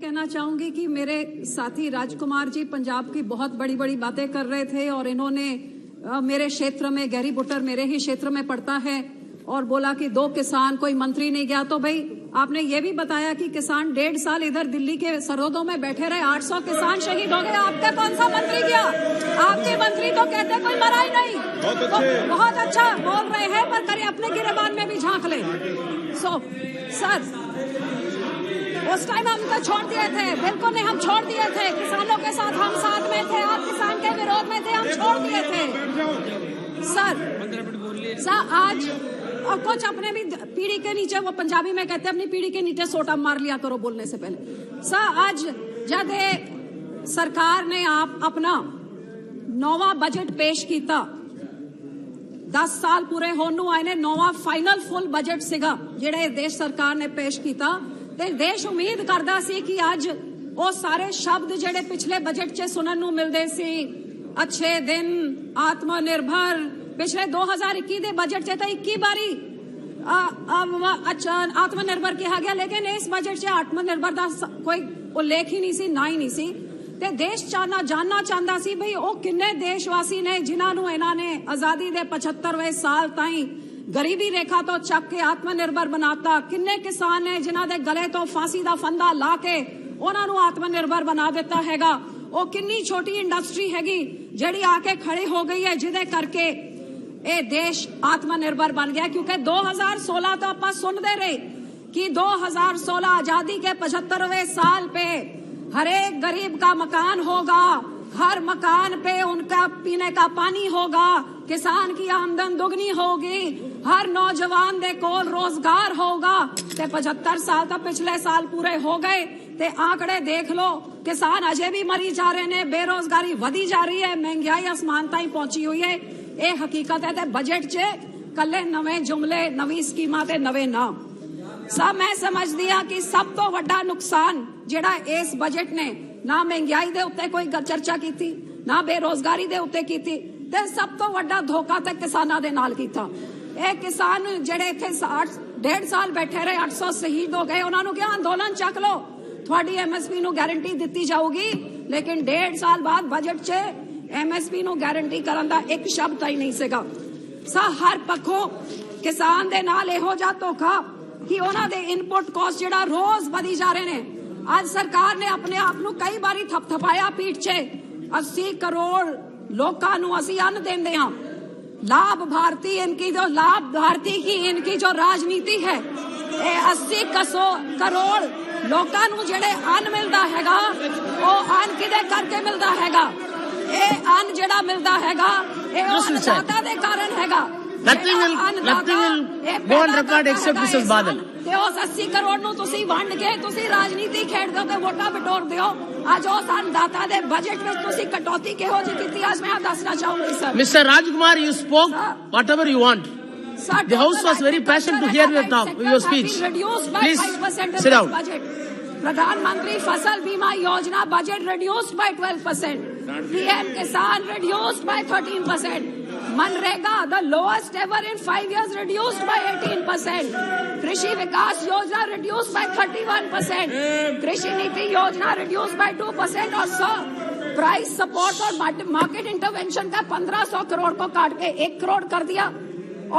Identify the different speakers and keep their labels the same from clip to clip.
Speaker 1: कहना चाहूंगी कि मेरे साथी राजकुमार जी पंजाब की बहुत बड़ी बड़ी बातें कर रहे थे और इन्होंने मेरे क्षेत्र में गहरी बुटर मेरे ही क्षेत्र में पड़ता है और बोला कि 2 किसान कोई मंत्री नहीं गया। तो भाई आपने ये भी बताया कि किसान 1.5 साल इधर दिल्ली के सरहदों में बैठे रहे, 800 किसान शहीद हो गए। आपका कौन सा मंत्री गया? आपके मंत्री तो कहते कोई मरा ही नहीं। बहुत अच्छा बोल रहे हैं, पर करें अपने गिरेबान में भी झांक ले। सर उस टाइम हम तो छोड़ दिए थे, बिल्कुल नहीं, हम छोड़ दिए थे। किसानों के साथ हम साथ में थे, आप किसान के विरोध में थे, हम छोड़ दिए थे। सर आज और कुछ अपने भी पीढ़ी के नीचे, वो पंजाबी में कहते हैं अपनी पीढ़ी के नीचे सोटा मार लिया करो बोलने से पहले। सर आज जब सरकार ने आप अपना 9वां बजट पेश किया, 10 साल पूरे होने आए ने, 9वां फाइनल फुल बजट सीगा जिहड़ा देश सरकार ने पेश किया। ते देश उम्मीद करदा सी कि अज वो सारे शब्द जिहड़े पिछले बजट च सुनन नूं मिलदे सी, अच्छे दिन, आत्मनिर्भर, पिछले 2021 दे बजट च 21 बारी अच्छा आत्मनिर्भर कहा गया, लेकिन इस बजट च आत्मनिर्भर दा कोई उल्लेख ही नहीं सी, ना ही नहीं सी। ते देश जानना चाहता सी भई वो किन्ने देशवासी ने जिन्हां नूं इन्हां ने आजादी दे 75वें साल ताईं गरीबी रेखा तो चक के आत्मनिर्भर बनाता, किन्ने किसान ने जिन्हां दे गले तो फांसी दा फंदा ला के उन्हां नूं आत्मनिर्भर बना दिता हैगा। वो किन्नी छोटी इंडस्ट्री हैगी जिहड़ी आके खड़ी हो गई है, जिहदे करके ये देश आत्मनिर्भर बन गया। क्योंकि 2016 तो आप सुनते रहे कि 2016 आजादी के 75वें साल पे हर एक गरीब का मकान होगा, हर मकान पे उनका पीने का पानी होगा, किसान की आमदन दुगनी होगी, हर नौजवान दे कोल रोजगार होगा। ते 75 साल तो पिछले साल पूरे हो गए, ते आंकड़े देख लो, किसान अजे भी मरी जा रहे ने, बेरोजगारी वधी जा रही है, महंगाई आसमान ताईं पहुंची हुई है। ये हकीकत है। ते बजट च कल्ले नवे जुमले, नवी स्कीमां ते नवे नाम। सब मैं समझदी हां कि सब तो वड्डा नुकसान जिहड़ा इस बजट ने ना महंगाई दे उत्ते कोई चर्चा की, ना बेरोजगारी दे उत्ते की, ते सब तो वड्डा धोखा ते किसानां दे नाल कीता। ये किसान जिहड़े इत्थे 1.5 साल बैठे रहे, 800 शहीद हो गए, उन्हां नूं क्या अंदोलन चक लो, थोड़ी MSP नूं गारंटी दित्ती जाऊगी, लेकिन 1.5 साल बाद बजट च MSP नूं गारंटी करन दा एक शब्द ही नहीं सीगा। हर पक्षों किसान दे नाल इहो जिहा धोखा कि उन्हां दे इनपुट कॉस्ट जिहड़ा रोज वधी जा रहे ने। आज सरकार ने अपने आप नूं कई बारी थपथपाया पीठ च, 80 करोड़ लोकां नूं असीं अन्न देंदे हां, लाभ भारती इनकी जो लाभ भारती की इनकी जो राजनीति है, 80 करोड़ लोकां नूं जिहड़े अन्न मिलदा हैगा, वो अन्न किदे करके मिलदा हैगा? ये अन्न जिहड़ा मिलदा हैगा ये अन्नदाता दे कारण हैगा।
Speaker 2: Nothing will go on record except Mrs. Badal.
Speaker 1: ते उस 80 करोड़ नूं तुसीं वंड के तुसीं राजनीति खेड दो ते वोटां बटोरदे हो। अज उस अन्नदाता दे बजट विच तुसीं कटौती किहो जी कीती, आज मैं दसना चाहूंगी sir.
Speaker 2: Mr. Rajkumar, you spoke whatever you want. The House was very passionate to hear your talk, your speech. Please sit down.
Speaker 1: प्रधानमंत्री फसल बीमा योजना budget reduced by 12%. PM Kisan reduced by 13%. MNREGA the lowest ever in 5 years reduced by 18%. कृषि विकास योजना reduced by 31%. कृषि नीति योजना reduced by 2% और 100 प्राइस सपोर्ट और मार्केट इंटरवेंशन का 1500 करोड़ को काट के 1 करोड़ कर दिया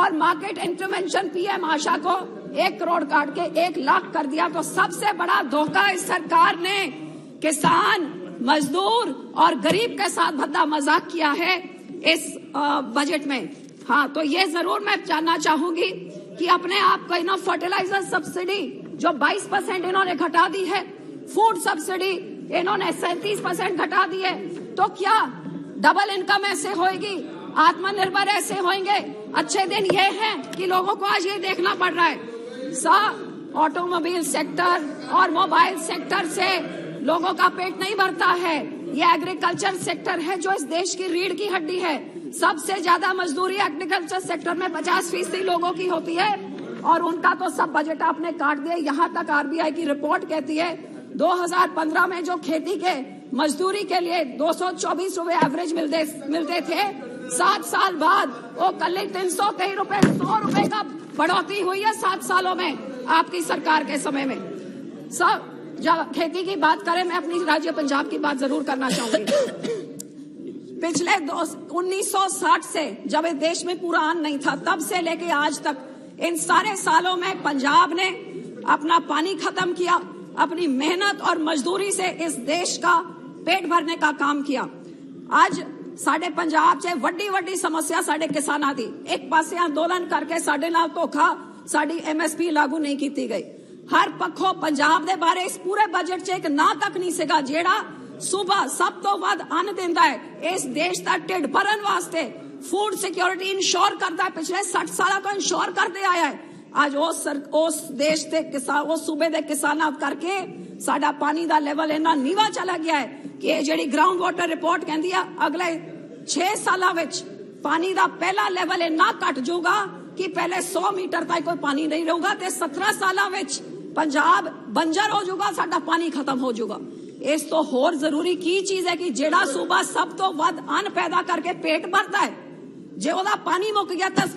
Speaker 1: और मार्केट इंटरवेंशन PM आशा को 1 करोड़ काट के 1 लाख कर दिया। तो सबसे बड़ा धोखा इस सरकार ने किसान, मजदूर और गरीब के साथ भद्दा मजाक किया है इस बजट में। हाँ, तो ये जरूर मैं जानना चाहूंगी कि अपने आप को इन्होंने फर्टिलाइजर सब्सिडी जो 22% इन्होंने घटा दी है, फूड सब्सिडी इन्होंने 37% घटा दी है, तो क्या डबल इनकम ऐसे होएगी? आत्मनिर्भर ऐसे होंगे? अच्छे दिन ये हैं कि लोगों को आज ये देखना पड़ रहा है ऑटोमोबाइल सेक्टर और मोबाइल सेक्टर से लोगों का पेट नहीं भरता है। ये एग्रीकल्चर सेक्टर है जो इस देश की रीढ़ की हड्डी है। सबसे ज्यादा मजदूरी एग्रीकल्चर सेक्टर में 50% लोगों की होती है और उनका तो सब बजट आपने काट दिया। यहाँ तक RBI की रिपोर्ट कहती है 2015 में जो खेती के मजदूरी के लिए 224 रुपए एवरेज मिलते थे, 7 साल बाद वो कल 323 रुपए, 100 रुपए का बढ़ोतरी हुई है 7 सालों में आपकी सरकार के समय में। सब जब खेती की बात करें, मैं अपनी राज्य पंजाब की बात जरूर करना चाहूंगी। पिछले 1960 से जब इस देश में पूरा अन्न नहीं था, तब से लेके आज तक इन सारे सालों में पंजाब ने अपना पानी खत्म किया, अपनी मेहनत और मजदूरी से इस देश का पेट भरने का काम किया। आज साडे पंजाब च वड्डी वड्डी समस्या साडे किसानां दी, एक पासे अंदोलन करके साडे नाल धोखा, साडी MSP लागू नहीं की गई। हर पक्षों पंजाब दे बारे इस पूरे बजट च एक ना तक नहीं सीगा जेड़ा सूबा सब तो वध अन्न दिंदा है इस देश का ढिड भरन वास्ते, फूड सिक्योरिटी इंश्योर करता है, पिछले 60 साल तो इंश्योर करते आया है। आज उस देश के किसान, उस सूबे के किसानां करके साडा पानी का लेवल इन्ना नीवा चला गया है कि जेडी ग्राउंड वाटर रिपोर्ट कहती है अगले 6 सालों विच पानी का पहला लेवल इन्ना घट जाऊगा कि पहले 100 मीटर तक कोई पानी नहीं रहूगा, ते 17 सालों विच पंजाब बंजर हो जाऊगा, साडा पानी खत्म हो जाऊगा। इस तो होर जरूरी की चीज है कि जेड़ा सूबा सब तो वध अन्न पैदा करके पेट भरता है, जे ओदा पानी मुक गया तो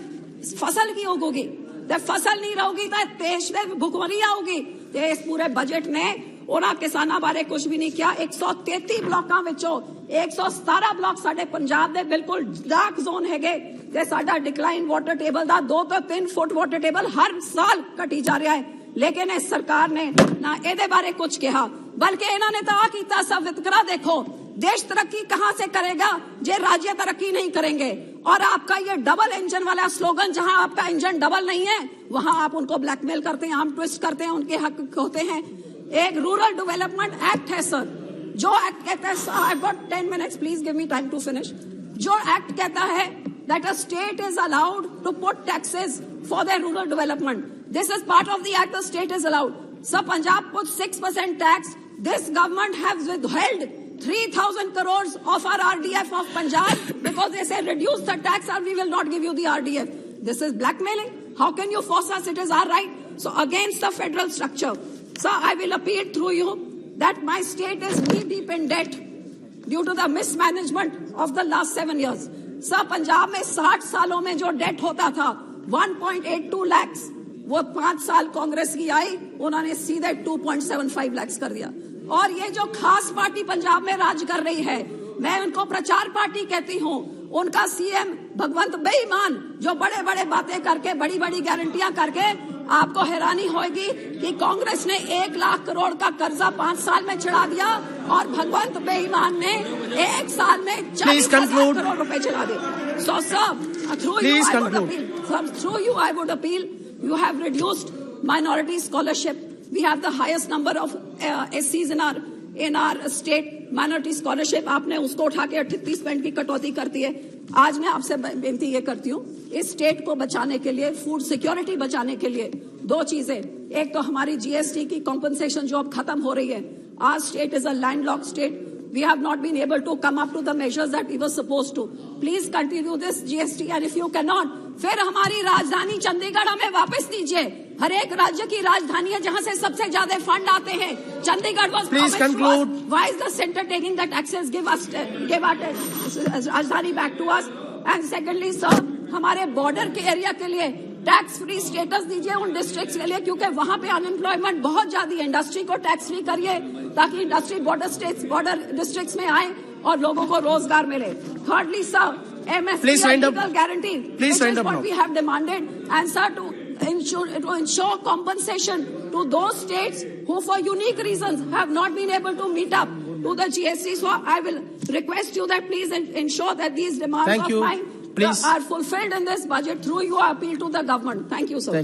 Speaker 1: फसल की होगी, ते फसल नहीं रहूगी तो देश में भुखमरी आऊगी। ते इस पूरे बजट ने उन्हां किसानां बारे कुछ भी नहीं किया। 133 ब्लॉकां विचों 117 ब्लॉक साडे पंजाब दे बिल्कुल डार्क जोन हैगे, ते साडा डिक्लाइन वाटर टेबल दा 2 तो 3 फुट वाटर टेबल हर साल घटी जा रहा है। लेकिन इस सरकार ने ना एदे बारे कुछ कहा, बल्कि इन्होंने तो आ कीता, सब वितकरा देखो, देश तरक्की कहां से करेगा जे राज्य तरक्की नहीं करेंगे। और आपका ये डबल इंजन वाला स्लोगन, जहां आपका इंजन डबल नहीं है वहां आप उनको ब्लैकमेल करते हैं, हम ट्विस्ट करते हैं, उनके हक होते हैं। एक रूरल डेवलपमेंट एक्ट है सर, जो एक्ट कहता है, I got 10 minutes, please give me time to finish. जो एक्ट कहता है that a state is allowed to put taxes for their rural development. This is part of the act the state is allowed. So Punjab puts 6% tax. This government has withheld 3,000 crores of our RDF of Punjab because they say reduce the tax or we will not give you the RDF. This is blackmailing. How can you force us? It is our right. So against the federal structure. So I will appeal through you that my state is knee deep in debt due to the mismanagement of the last 7 years. सब पंजाब में 60 सालों में जो date होता था 1.82 लाख, वो 5 साल कांग्रेस की आई, उन्होंने सीधे 2.75 लाख कर दिया। और ये जो खास पार्टी पंजाब में राज कर रही है, मैं उनको प्रचार पार्टी कहती हूँ, उनका CM भगवंत बेईमान, जो बड़े बड़े बातें करके, बड़ी बड़ी गारंटियां करके, आपको हैरानी होगी कि कांग्रेस ने 1 लाख करोड़ का कर्जा 5 साल में चढ़ा दिया और भगवंत बेईमान ने 1 साल में 40,000 करोड़ रुपए चढ़ा दिए। So sir, through you I would appeal, you have reduced minority scholarship. We have the highest number of SCs in our state. Minority scholarship आपने उसको उठा के 38% की कटौती करती है। आज मैं आपसे बेनती ये करती हूँ, इस स्टेट को बचाने के लिए, फूड सिक्योरिटी बचाने के लिए 2 चीजें, एक तो हमारी GST की कॉम्पनसेशन जो अब खत्म हो रही है। Our state is a landlocked state. We have not been able to come up to the measures that we were supposed to. Please continue this GST, and if you cannot, फिर हमारी राजधानी चंडीगढ़ हमें वापस दीजिए। हर एक राज्य की राजधानी है जहां से सबसे ज्यादा फंड आते हैं। Chandigarh was
Speaker 2: Please conclude.
Speaker 1: Why is the center taking the taxes? Give our राजधानी back to us. And secondly, sir, हमारे बॉर्डर के एरिया के लिए टैक्स फ्री स्टेटस दीजिए उन डिस्ट्रिक्ट्स के लिए, क्योंकि वहां पे अनएम्प्लॉयमेंट बहुत ज्यादा है। इंडस्ट्री को टैक्स फ्री करिए ताकि इंडस्ट्री बॉर्डर डिस्ट्रिक्ट्स में आए और लोगों को रोजगार मिले। Thirdly sir, MSP guarantee, which is what we have demanded, and sir, to ensure compensation to those states who for unique reasons have not been able to meet up to the GST. So I will request you that please ensure that these demands of mine are fulfilled in this budget. Through you, I appeal to the government. Thank you, sir.